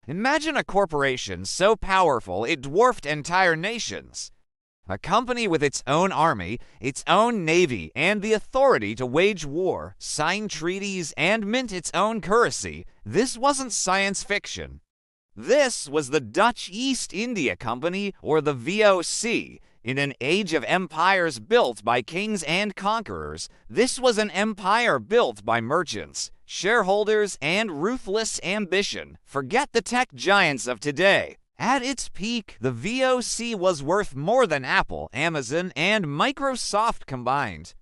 Imagine a corporation so powerful it dwarfed entire nations. A company with its own army, its own navy, and the authority to wage war, sign treaties, and mint its own currency. This wasn't science fiction. This was the Dutch East India Company, or the VOC. In an age of empires built by kings and conquerors, this was an empire built by merchants, shareholders, and ruthless ambition. Forget the tech giants of today. At its peak, the VOC was worth more than Apple, Amazon, and Microsoft combined.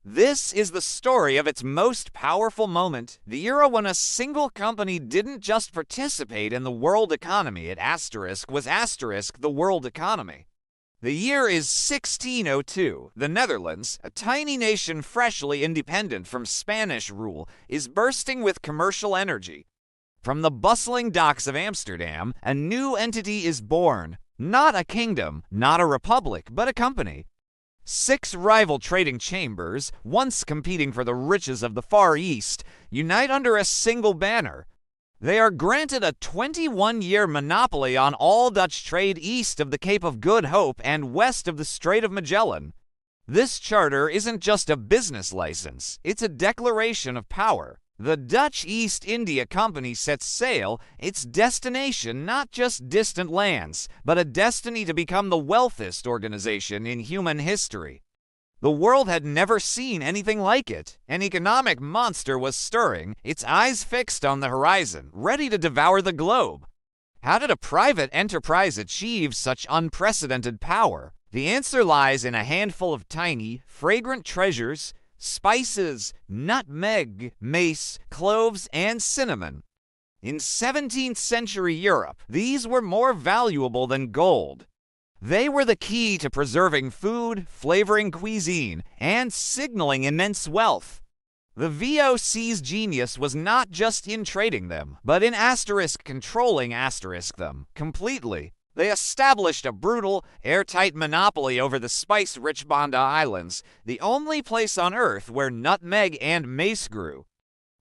This is the story of its most powerful moment, the era when a single company didn't just participate in the world economy, it was the world economy. The year is 1602. The Netherlands, a tiny nation freshly independent from Spanish rule, is bursting with commercial energy. From the bustling docks of Amsterdam, a new entity is born. Not a kingdom, not a republic, but a company. 6 rival trading chambers, once competing for the riches of the Far East, unite under a single banner. They are granted a 21-year monopoly on all Dutch trade east of the Cape of Good Hope and west of the Strait of Magellan. This charter isn't just a business license, it's a declaration of power. The Dutch East India Company sets sail, its destination not just distant lands, but a destiny to become the wealthiest organization in human history. The world had never seen anything like it. An economic monster was stirring, its eyes fixed on the horizon, ready to devour the globe. How did a private enterprise achieve such unprecedented power? The answer lies in a handful of tiny, fragrant treasures: spices, nutmeg, mace, cloves, and cinnamon. In 17th century Europe, these were more valuable than gold. They were the key to preserving food, flavoring cuisine, and signaling immense wealth. The VOC's genius was not just in trading them, but in controlling them completely. They established a brutal, airtight monopoly over the spice-rich Banda Islands, the only place on Earth where nutmeg and mace grew.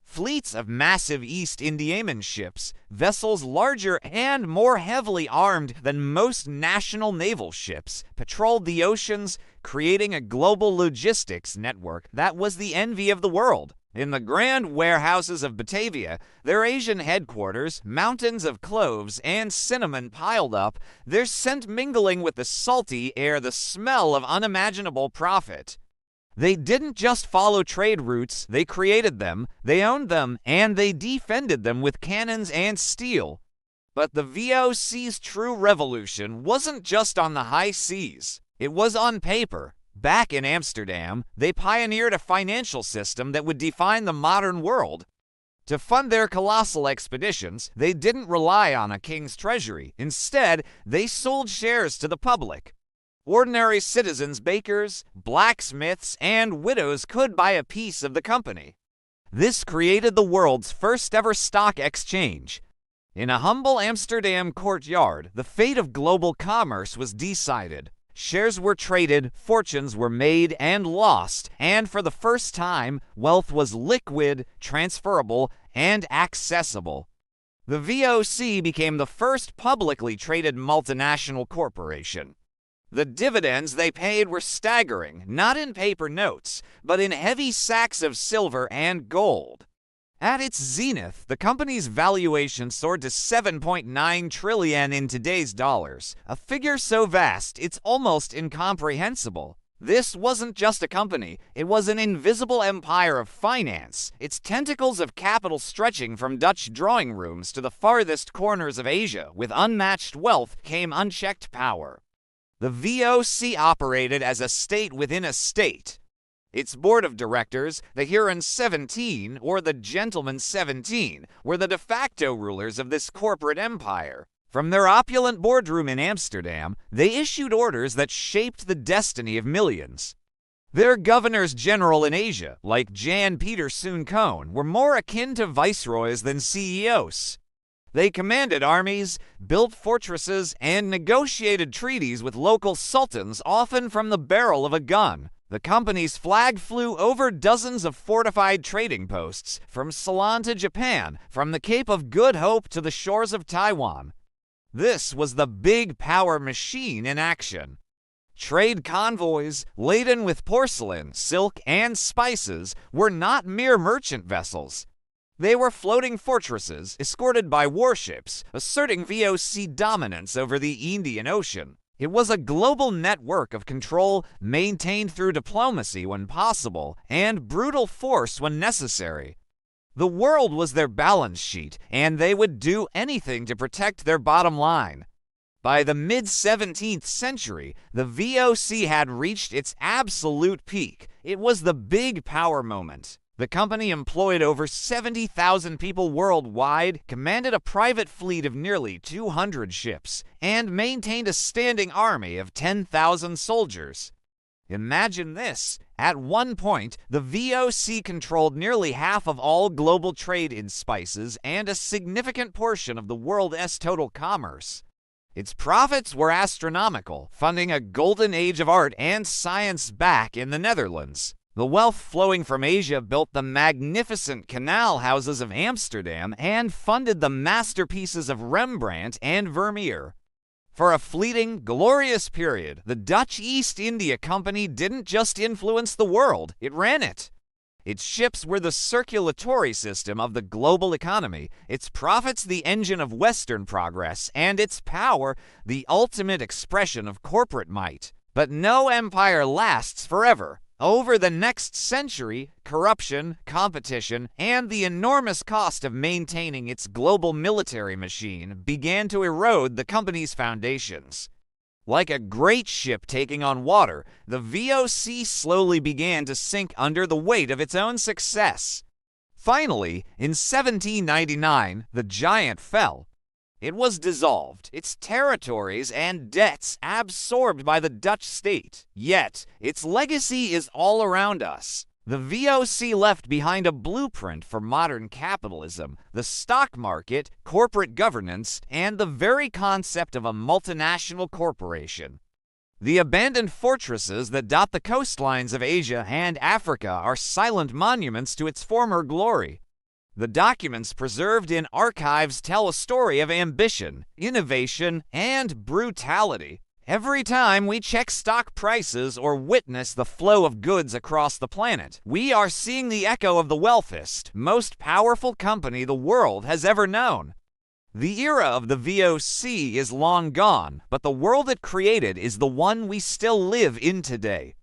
Fleets of massive East Indiaman ships, vessels larger and more heavily armed than most national naval ships, patrolled the oceans, creating a global logistics network that was the envy of the world. In the grand warehouses of Batavia, their Asian headquarters, mountains of cloves and cinnamon piled up, their scent mingling with the salty air, the smell of unimaginable profit. They didn't just follow trade routes, they created them, they owned them, and they defended them with cannons and steel. But the VOC's true revolution wasn't just on the high seas, it was on paper. Back in Amsterdam, they pioneered a financial system that would define the modern world. To fund their colossal expeditions, they didn't rely on a king's treasury. Instead, they sold shares to the public. Ordinary citizens, bakers, blacksmiths, and widows could buy a piece of the company. This created the world's first ever stock exchange. In a humble Amsterdam courtyard, the fate of global commerce was decided. Shares were traded, fortunes were made and lost, and for the first time, wealth was liquid, transferable, and accessible. The VOC became the first publicly traded multinational corporation. The dividends they paid were staggering, not in paper notes, but in heavy sacks of silver and gold. At its zenith, the company's valuation soared to 7.9 trillion in today's dollars, a figure so vast it's almost incomprehensible. This wasn't just a company, it was an invisible empire of finance, its tentacles of capital stretching from Dutch drawing rooms to the farthest corners of Asia. With unmatched wealth came unchecked power. The VOC operated as a state within a state. Its board of directors, the Huron 17, or the Gentlemen 17, were the de facto rulers of this corporate empire. From their opulent boardroom in Amsterdam, they issued orders that shaped the destiny of millions. Their governors general in Asia, like Jan Pieter Soon Koon, were more akin to viceroys than CEOs. They commanded armies, built fortresses, and negotiated treaties with local sultans, often from the barrel of a gun. The company's flag flew over dozens of fortified trading posts, from Ceylon to Japan, from the Cape of Good Hope to the shores of Taiwan. This was the big power machine in action. Trade convoys, laden with porcelain, silk, and spices, were not mere merchant vessels. They were floating fortresses, escorted by warships, asserting VOC dominance over the Indian Ocean. It was a global network of control maintained through diplomacy when possible and brutal force when necessary. The world was their balance sheet, and they would do anything to protect their bottom line. By the mid-17th century, the VOC had reached its absolute peak. It was the big power moment. The company employed over 70,000 people worldwide, commanded a private fleet of nearly 200 ships, and maintained a standing army of 10,000 soldiers. Imagine this. At one point, the VOC controlled nearly half of all global trade in spices and a significant portion of the world's total commerce. Its profits were astronomical, funding a golden age of art and science back in the Netherlands. The wealth flowing from Asia built the magnificent canal houses of Amsterdam and funded the masterpieces of Rembrandt and Vermeer. For a fleeting, glorious period, the Dutch East India Company didn't just influence the world, it ran it. Its ships were the circulatory system of the global economy, its profits the engine of Western progress, and its power the ultimate expression of corporate might. But no empire lasts forever. Over the next century, corruption, competition, and the enormous cost of maintaining its global military machine began to erode the company's foundations. Like a great ship taking on water, the VOC slowly began to sink under the weight of its own success. Finally, in 1799, the giant fell. It was dissolved, its territories and debts absorbed by the Dutch state. Yet, its legacy is all around us. The VOC left behind a blueprint for modern capitalism, the stock market, corporate governance, and the very concept of a multinational corporation. The abandoned fortresses that dot the coastlines of Asia and Africa are silent monuments to its former glory. The documents preserved in archives tell a story of ambition, innovation, and brutality. Every time we check stock prices or witness the flow of goods across the planet, we are seeing the echo of the wealthiest, most powerful company the world has ever known. The era of the VOC is long gone, but the world it created is the one we still live in today.